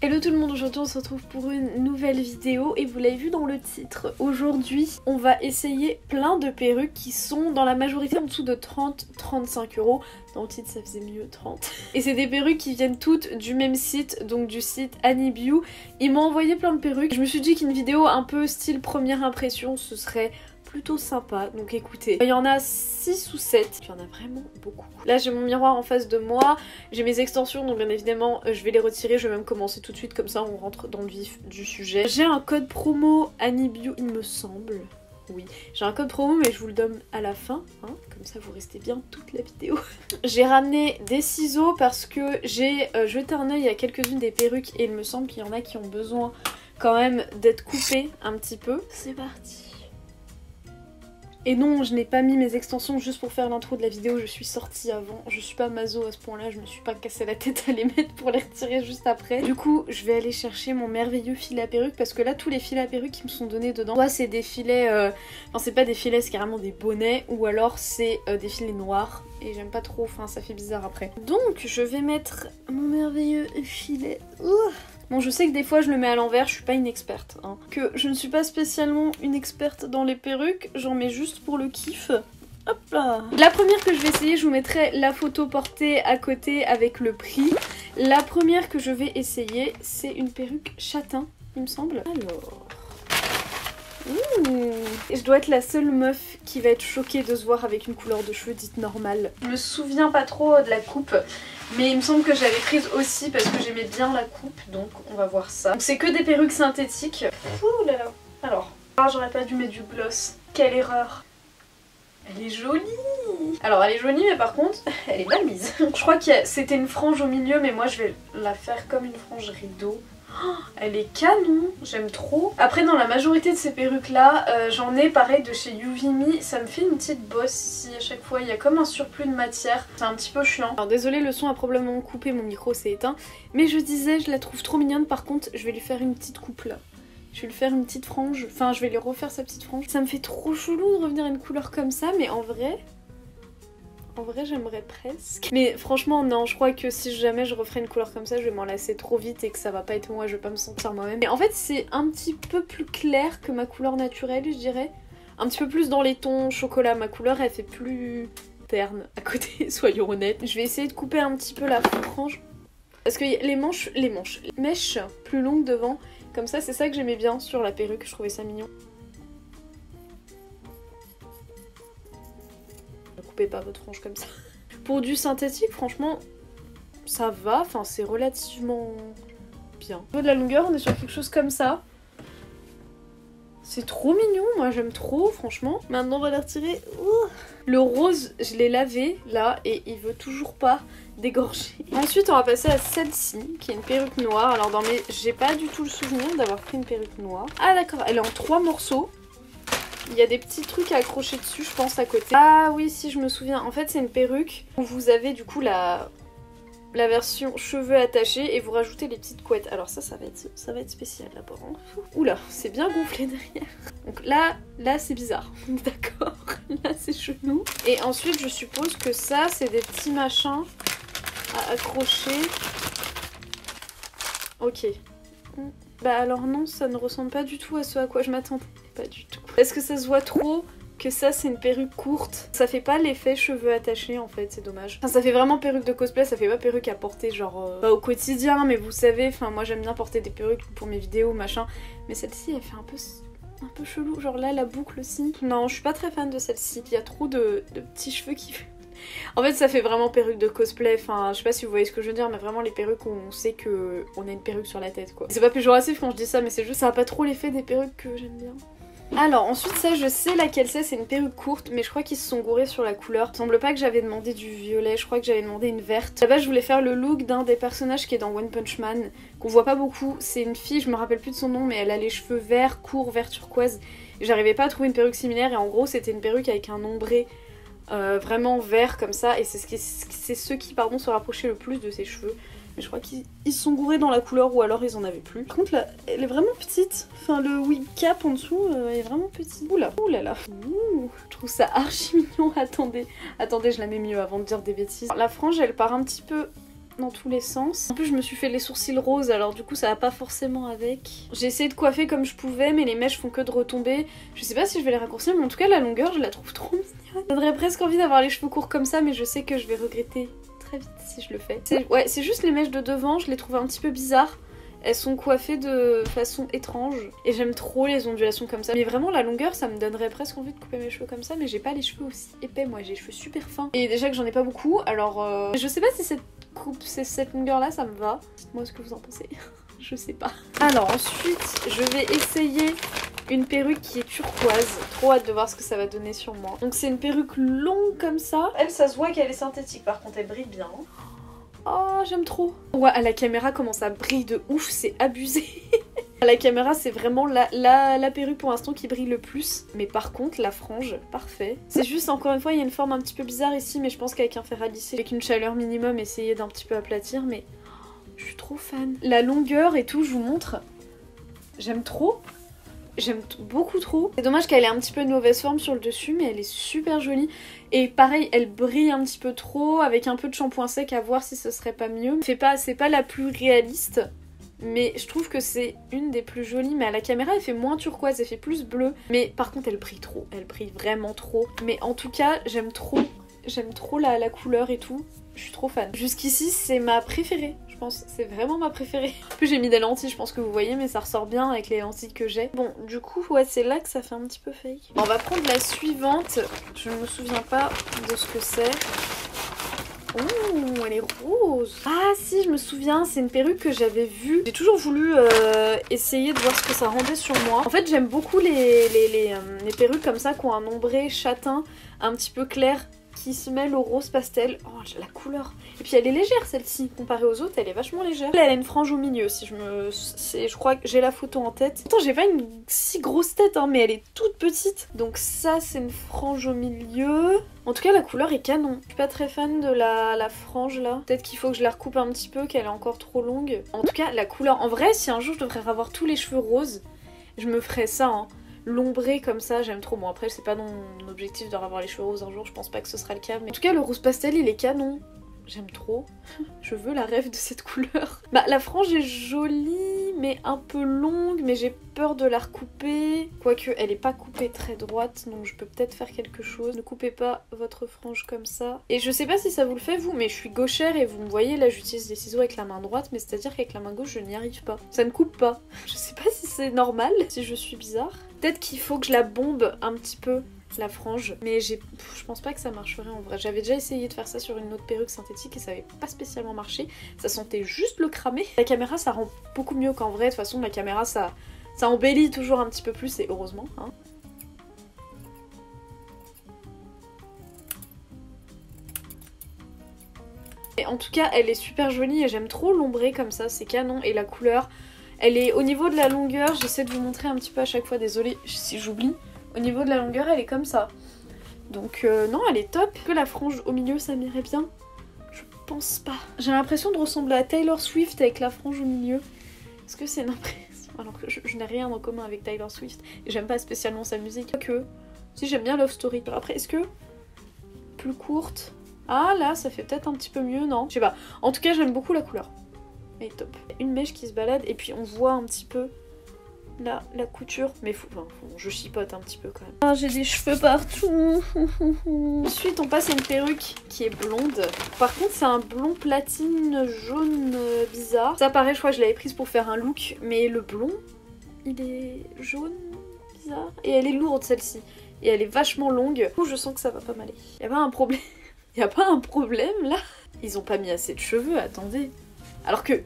Hello tout le monde, aujourd'hui on se retrouve pour une nouvelle vidéo et vous l'avez vu dans le titre. Aujourd'hui on va essayer plein de perruques qui sont dans la majorité en dessous de 30-35 €. Dans le titre ça faisait mieux 30. Et c'est des perruques qui viennent toutes du même site, donc du site Anybeau. Ils m'ont envoyé plein de perruques. Je me suis dit qu'une vidéo un peu style première impression ce serait plutôt sympa, donc écoutez. Il y en a 6 ou 7, il y en a vraiment beaucoup. Là j'ai mon miroir en face de moi, j'ai mes extensions donc bien évidemment je vais les retirer, je vais même commencer tout de suite comme ça on rentre dans le vif du sujet. J'ai un code promo Anybeau il me semble. Oui, j'ai un code promo mais je vous le donne à la fin, hein, comme ça vous restez bien toute la vidéo. J'ai ramené des ciseaux parce que j'ai jeté un œil à quelques-unes des perruques et il me semble qu'il y en a qui ont besoin quand même d'être coupées un petit peu. C'est parti. Et non, je n'ai pas mis mes extensions juste pour faire l'intro de la vidéo, je suis sortie avant. Je suis pas maso à ce point-là, je me suis pas cassé la tête à les mettre pour les retirer juste après. Du coup, je vais aller chercher mon merveilleux fil à perruque parce que là, tous les fils à perruque qui me sont donnés dedans, soit c'est des filets, enfin c'est pas des filets, c'est carrément des bonnets, ou alors c'est des filets noirs. Et j'aime pas trop, enfin ça fait bizarre après. Donc, je vais mettre mon merveilleux filet. Bon, je sais que des fois je le mets à l'envers, je suis pas une experte, hein. Que je ne suis pas spécialement une experte dans les perruques, j'en mets juste pour le kiff. Hop là. La première que je vais essayer, je vous mettrai la photo portée à côté avec le prix. La première que je vais essayer, c'est une perruque châtain, il me semble. Alors... Et je dois être la seule meuf qui va être choquée de se voir avec une couleur de cheveux dite normale. Je me souviens pas trop de la coupe, mais il me semble que j'avais prise aussi parce que j'aimais bien la coupe, donc on va voir ça. Donc c'est que des perruques synthétiques. Ouh là là. Alors, j'aurais pas dû mettre du gloss. Quelle erreur. Elle est jolie. Alors elle est jolie mais par contre elle est mal mise. Je crois que c'était une frange au milieu mais moi je vais la faire comme une frange rideau. Oh, elle est canon, j'aime trop. Après dans la majorité de ces perruques là, j'en ai pareil de chez Yuvimi. Ça me fait une petite bosse ici à chaque fois, il y a comme un surplus de matière. C'est un petit peu chiant. Alors désolé, le son a probablement coupé, mon micro s'est éteint. Mais je disais, je la trouve trop mignonne. Par contre, je vais lui faire une petite coupe là. Je vais lui faire une petite frange, enfin je vais lui refaire sa petite frange. Ça me fait trop chelou de revenir à une couleur comme ça, mais en vrai j'aimerais presque. Mais franchement non, je crois que si jamais je referais une couleur comme ça, je vais m'en lasser trop vite et que ça va pas être moi, je vais pas me sentir moi-même. Mais en fait c'est un petit peu plus clair que ma couleur naturelle, je dirais. Un petit peu plus dans les tons chocolat, ma couleur elle fait plus terne à côté, soyons honnêtes. Je vais essayer de couper un petit peu la frange. Parce que les mèches plus longues devant, comme ça c'est ça que j'aimais bien sur la perruque, je trouvais ça mignon. Ne coupez pas votre frange comme ça. Pour du synthétique, franchement, ça va. Enfin, c'est relativement bien. Au niveau de la longueur, on est sur quelque chose comme ça. C'est trop mignon, moi j'aime trop, franchement. Maintenant, on va la retirer. Le rose, je l'ai lavé, là, et il veut toujours pas dégorger. Ensuite, on va passer à celle-ci, qui est une perruque noire. Alors, dans mes... j'ai pas du tout le souvenir d'avoir pris une perruque noire. Ah d'accord, elle est en 3 morceaux. Il y a des petits trucs à accrocher dessus, je pense, à côté. Ah oui, si, je me souviens. En fait, c'est une perruque où vous avez du coup la version cheveux attachés et vous rajoutez les petites couettes. Alors ça va être spécial d'abord. Hein. Oula, c'est bien gonflé derrière. Donc là c'est bizarre. D'accord. Là, c'est chelou. Et ensuite, je suppose que ça, c'est des petits machins à accrocher. Ok. Bah alors non, ça ne ressemble pas du tout à ce à quoi je m'attendais. Pas du tout. Est-ce que ça se voit trop que ça c'est une perruque courte? Ça fait pas l'effet cheveux attachés en fait, c'est dommage. Enfin ça fait vraiment perruque de cosplay, ça fait pas perruque à porter genre pas au quotidien, mais vous savez, enfin moi j'aime bien porter des perruques pour mes vidéos machin. Mais celle-ci elle fait un peu chelou, genre là la boucle aussi. Non, je suis pas très fan de celle-ci. Il y a trop de petits cheveux qui... En fait ça fait vraiment perruque de cosplay, enfin je sais pas si vous voyez ce que je veux dire, mais vraiment les perruques où on sait que on a une perruque sur la tête quoi. C'est pas péjoratif quand je dis ça, mais c'est juste ça a pas trop l'effet des perruques que j'aime bien. Alors ensuite ça je sais laquelle c'est une perruque courte mais je crois qu'ils se sont gourés sur la couleur. Il semble pas que j'avais demandé du violet, je crois que j'avais demandé une verte. Là-bas je voulais faire le look d'un des personnages qui est dans One Punch Man, qu'on voit pas beaucoup. C'est une fille, je me rappelle plus de son nom, mais elle a les cheveux verts, courts, vert turquoise. J'arrivais pas à trouver une perruque similaire et en gros c'était une perruque avec un ombré vraiment vert comme ça. Et c'est ceux qui pardon, se rapprochaient le plus de ses cheveux. Mais je crois qu'ils se sont gourés dans la couleur ou alors ils en avaient plus. Par contre là, elle est vraiment petite. Enfin le wig cap en dessous est vraiment petit. Oula, oulala. Ouh, je trouve ça archi mignon. Attendez, je la mets mieux avant de dire des bêtises. La frange elle part un petit peu dans tous les sens. En plus je me suis fait les sourcils roses, alors du coup ça va pas forcément avec. J'ai essayé de coiffer comme je pouvais, mais les mèches font que de retomber. Je sais pas si je vais les raccourcir, mais en tout cas la longueur je la trouve trop mignonne. J'aurais presque envie d'avoir les cheveux courts comme ça, mais je sais que je vais regretter très vite si je le fais. Ouais, c'est juste les mèches de devant, je les trouve un petit peu bizarres. Elles sont coiffées de façon étrange et j'aime trop les ondulations comme ça. Mais vraiment la longueur ça me donnerait presque envie de couper mes cheveux comme ça, mais j'ai pas les cheveux aussi épais, moi j'ai les cheveux super fins. Et déjà que j'en ai pas beaucoup, alors je sais pas si cette longueur là ça me va. Dites-moi ce que vous en pensez. Je sais pas. Alors ensuite je vais essayer une perruque qui est turquoise. Trop hâte de voir ce que ça va donner sur moi. Donc c'est une perruque longue comme ça. Elle, ça se voit qu'elle est synthétique, par contre elle brille bien. Oh, j'aime trop. Ouais, à la caméra, comment ça brille de ouf, c'est abusé. À la caméra, c'est vraiment la perruque pour l'instant qui brille le plus. Mais par contre, la frange, parfait. C'est juste, encore une fois, il y a une forme un petit peu bizarre ici, mais je pense qu'avec un fer à lisser, avec une chaleur minimum, essayer d'un petit peu aplatir, mais je suis trop fan. La longueur et tout, je vous montre. J'aime trop. J'aime beaucoup trop. C'est dommage qu'elle ait un petit peu de mauvaise forme sur le dessus, mais elle est super jolie. Et pareil, elle brille un petit peu trop, avec un peu de shampoing sec, à voir si ce serait pas mieux. C'est pas la plus réaliste, mais je trouve que c'est une des plus jolies. Mais à la caméra, elle fait moins turquoise, elle fait plus bleu. Mais par contre, elle brille trop, elle brille vraiment trop. Mais en tout cas, j'aime trop la couleur et tout. Je suis trop fan. Jusqu'ici, c'est ma préférée. Je pense c'est vraiment ma préférée. En plus j'ai mis des lentilles, je pense que vous voyez, mais ça ressort bien avec les lentilles que j'ai. Bon, du coup, ouais, c'est là que ça fait un petit peu fake. On va prendre la suivante. Je ne me souviens pas de ce que c'est. Oh, elle est rose. Ah si, je me souviens, c'est une perruque que j'avais vue. J'ai toujours voulu essayer de voir ce que ça rendait sur moi. En fait, j'aime beaucoup les perruques comme ça qui ont un ombré châtain un petit peu clair, qui se mêle au rose pastel. Oh, la couleur. Et puis elle est légère celle-ci. Comparée aux autres, elle est vachement légère. Elle a une frange au milieu, si je crois que j'ai la photo en tête. Pourtant, j'ai pas une si grosse tête, hein, mais elle est toute petite. Donc ça, c'est une frange au milieu. En tout cas, la couleur est canon. Je suis pas très fan de la frange là. Peut-être qu'il faut que je la recoupe un petit peu, qu'elle est encore trop longue. En tout cas, la couleur... En vrai, si un jour je devrais avoir tous les cheveux roses, je me ferais ça, hein. L'ombré comme ça, j'aime trop. Bon après c'est pas mon objectif de revoir les cheveux roses un jour, je pense pas que ce sera le cas, mais en tout cas le rose pastel il est canon. J'aime trop. Je veux la rêve de cette couleur. Bah la frange est jolie mais un peu longue, mais j'ai peur de la recouper. Quoique elle est pas coupée très droite, donc je peux peut-être faire quelque chose. Ne coupez pas votre frange comme ça. Et je sais pas si ça vous le fait vous, mais je suis gauchère et vous me voyez là j'utilise des ciseaux avec la main droite, mais c'est à dire qu'avec la main gauche je n'y arrive pas. Ça ne coupe pas. Je sais pas si c'est normal, si je suis bizarre. Peut-être qu'il faut que je la bombe un petit peu, la frange, mais je pense pas que ça marcherait en vrai. J'avais déjà essayé de faire ça sur une autre perruque synthétique et ça avait pas spécialement marché. Ça sentait juste le cramer. La caméra ça rend beaucoup mieux qu'en vrai. De toute façon la caméra ça embellit toujours un petit peu plus et heureusement. Hein. Et en tout cas elle est super jolie et j'aime trop l'ombré comme ça, c'est canon. Et la couleur, elle est au niveau de la longueur, j'essaie de vous montrer un petit peu à chaque fois, désolée si j'oublie. Au niveau de la longueur, elle est comme ça. Donc non, elle est top. Que la frange au milieu, ça m'irait bien? Je pense pas. J'ai l'impression de ressembler à Taylor Swift avec la frange au milieu. Est-ce que c'est une impression? Alors que je n'ai rien en commun avec Taylor Swift. Et j'aime pas spécialement sa musique. Que si j'aime bien Love Story. Après, est-ce que plus courte? Ah là, ça fait peut-être un petit peu mieux, non? Je sais pas. En tout cas, j'aime beaucoup la couleur. Elle est top. Une mèche qui se balade et puis on voit un petit peu là la couture, mais je chipote un petit peu quand même. Ah, j'ai des cheveux partout. Ensuite on passe à une perruque qui est blonde. Par contre c'est un blond platine jaune bizarre. Ça pareil, je crois que je l'avais prise pour faire un look, mais le blond il est jaune bizarre et elle est lourde celle-ci et elle est vachement longue. Du coup je sens que ça va pas m'aller. Y a pas un problème? Y a pas un problème là? Ils ont pas mis assez de cheveux, attendez. Alors que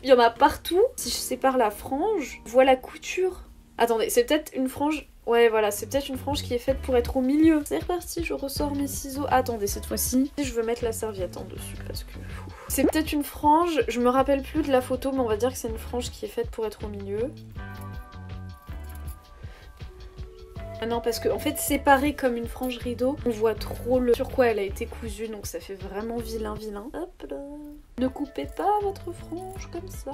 il y en a partout. Si je sépare la frange, je vois la couture. Attendez, c'est peut-être une frange... Ouais, voilà, c'est peut-être une frange qui est faite pour être au milieu. C'est reparti, je ressors mes ciseaux. Attendez, cette fois-ci, je veux mettre la serviette en dessus parce que... C'est peut-être une frange, je me rappelle plus de la photo, mais on va dire que c'est une frange qui est faite pour être au milieu. Ah non, parce que en fait, séparée comme une frange rideau, on voit trop sur quoi elle a été cousue, donc ça fait vraiment vilain. Hop là. Ne coupez pas votre frange comme ça.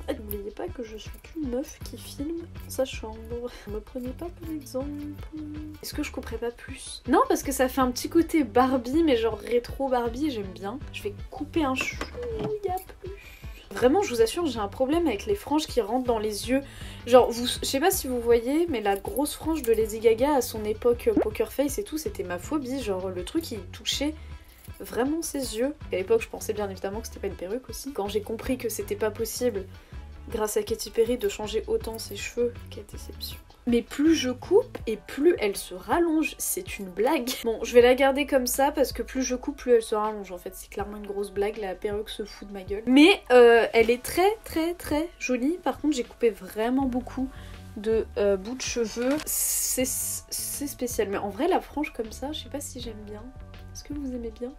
Et n'oubliez pas que je suis qu'une meuf qui filme sa chambre. Ne me prenez pas pour exemple. Est-ce que je couperai pas plus? Non, parce que ça fait un petit côté Barbie, mais genre rétro Barbie, j'aime bien. Je vais couper un chouïa plus. Vraiment, je vous assure, j'ai un problème avec les franges qui rentrent dans les yeux. Genre, je sais pas si vous voyez, mais la grosse frange de Lady Gaga à son époque Poker Face et tout, c'était ma phobie. Genre, le truc, il touchait vraiment ses yeux. À l'époque, je pensais bien évidemment que c'était pas une perruque aussi. Quand j'ai compris que c'était pas possible, grâce à Katy Perry, de changer autant ses cheveux, quelle déception. Mais plus je coupe et plus elle se rallonge, c'est une blague. Bon, je vais la garder comme ça parce que plus je coupe, plus elle se rallonge. En fait, c'est clairement une grosse blague, la perruque se fout de ma gueule. Mais elle est très jolie. Par contre, j'ai coupé vraiment beaucoup de bouts de cheveux. C'est spécial. Mais en vrai, la frange comme ça, je sais pas si j'aime bien. Est-ce que vous aimez bien?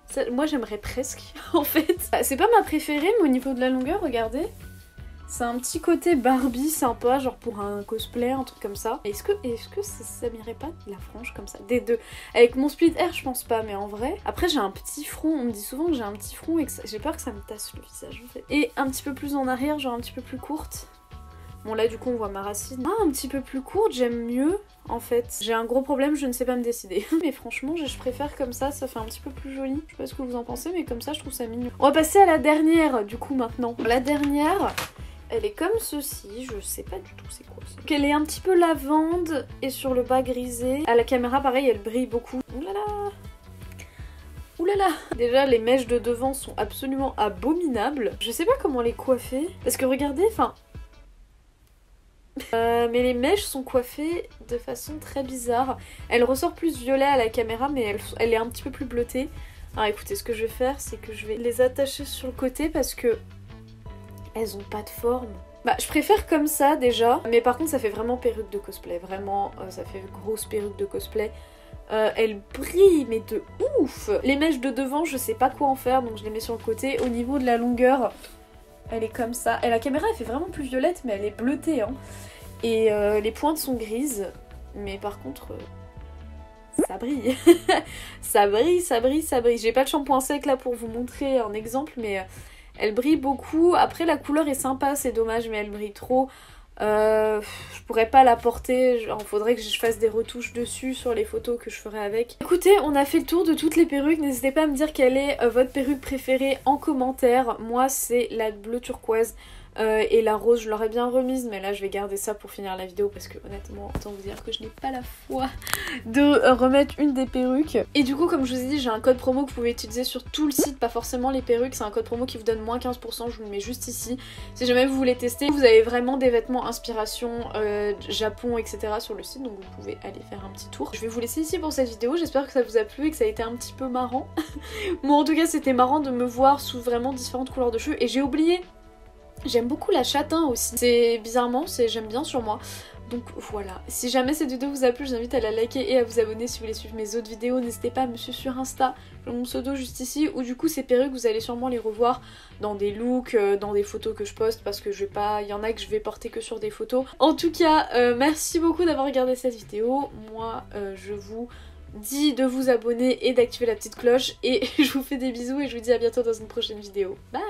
Ça, moi, j'aimerais presque, en fait. C'est pas ma préférée, mais au niveau de la longueur, regardez. C'est un petit côté Barbie sympa, genre pour un cosplay, un truc comme ça. Est-ce que ça m'irait pas de la frange comme ça? Des deux. Avec mon split hair, je pense pas, mais en vrai. Après, j'ai un petit front. On me dit souvent que j'ai un petit front et que j'ai peur que ça me tasse le visage, en fait. Et un petit peu plus en arrière, genre un petit peu plus courte. Bon, là, du coup, on voit ma racine. Ah, un petit peu plus courte, j'aime mieux, en fait. J'ai un gros problème, je ne sais pas me décider. Mais franchement, je préfère comme ça fait un petit peu plus joli. Je sais pas ce que vous en pensez, mais comme ça, je trouve ça mignon. On va passer à la dernière, du coup, maintenant. La dernière... Elle est comme ceci, je sais pas du tout c'est quoi ça. Donc elle est un petit peu lavande et sur le bas grisé. À la caméra pareil elle brille beaucoup. Oulala. Oulala. Déjà les mèches de devant sont absolument abominables. Je sais pas comment les coiffer. Parce que regardez, enfin... mais les mèches sont coiffées de façon très bizarre. Elle ressort plus violet à la caméra mais elle est un petit peu plus bleutée. Alors écoutez, ce que je vais faire c'est que je vais les attacher sur le côté parce que... elles ont pas de forme. Bah je préfère comme ça déjà, mais par contre ça fait vraiment perruque de cosplay, vraiment ça fait grosse perruque de cosplay. Elle brille mais de ouf. Les mèches de devant je sais pas quoi en faire donc je les mets sur le côté. Au niveau de la longueur elle est comme ça. Et la caméra elle fait vraiment plus violette mais elle est bleutée hein. Et les pointes sont grises mais par contre... ça brille. Ça brille, ça brille, ça brille. J'ai pas de shampoing sec là pour vous montrer un exemple mais... elle brille beaucoup, après la couleur est sympa, c'est dommage mais elle brille trop. Je pourrais pas la porter, il faudrait que je fasse des retouches dessus sur les photos que je ferai avec. Écoutez, on a fait le tour de toutes les perruques, n'hésitez pas à me dire quelle est votre perruque préférée en commentaire. Moi c'est la bleu turquoise. Et la rose je l'aurais bien remise mais là je vais garder ça pour finir la vidéo parce que honnêtement autant vous dire que je n'ai pas la foi de remettre une des perruques. Et du coup comme je vous ai dit j'ai un code promo que vous pouvez utiliser sur tout le site, pas forcément les perruques, c'est un code promo qui vous donne moins 15%, je vous le mets juste ici. Si jamais vous voulez tester, vous avez vraiment des vêtements inspiration Japon etc sur le site donc vous pouvez aller faire un petit tour. Je vais vous laisser ici pour cette vidéo, j'espère que ça vous a plu et que ça a été un petit peu marrant. Moi en tout cas c'était marrant de me voir sous vraiment différentes couleurs de cheveux et j'ai oublié. J'aime beaucoup la châtain aussi, c'est bizarrement, j'aime bien sur moi. Donc voilà, si jamais cette vidéo vous a plu, je vous invite à la liker et à vous abonner si vous voulez suivre mes autres vidéos. N'hésitez pas à me suivre sur Insta, j'ai mon pseudo juste ici, où du coup ces perruques vous allez sûrement les revoir dans des looks, dans des photos que je poste parce que je vais pas, il y en a que je vais porter que sur des photos. En tout cas, merci beaucoup d'avoir regardé cette vidéo, moi je vous dis de vous abonner et d'activer la petite cloche et je vous fais des bisous et je vous dis à bientôt dans une prochaine vidéo. Bye!